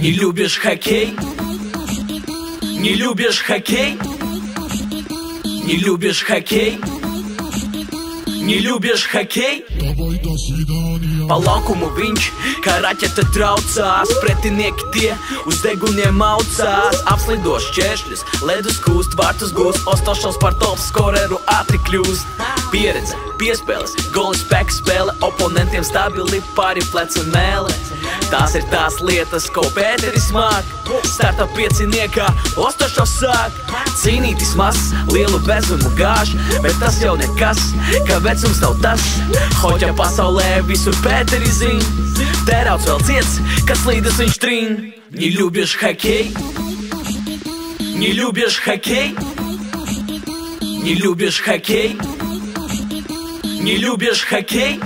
Не любишь хоккей? Не любишь хоккей? Не любишь хоккей? Не любишь хоккei? Pa laukumu viņš kā raķete traucās, pretinieki tie uz deguniem maucās. Apslido šķēršļus, ledus kūst, vārtus gūst, Ostošovs par top skoreru ātri kļūst. Pieredze, piespēles, goli spēka spēle, oponentiem stabili pāri plecu mēle. Tās ir tās lietas, ko Pēteris māk. Starta pieciniekā Ostošovs sāk cīnītis mazs, lielu vezumu gāž, bet tas jau nekas, ka vecums nav tas. Hoķa pasaulē visur Pēteri zin, tērauts vēl ciets, kas līdas viņš trin. Не любишь хоккей? Не любишь хоккей? Не любишь хоккей? Не любишь хоккей?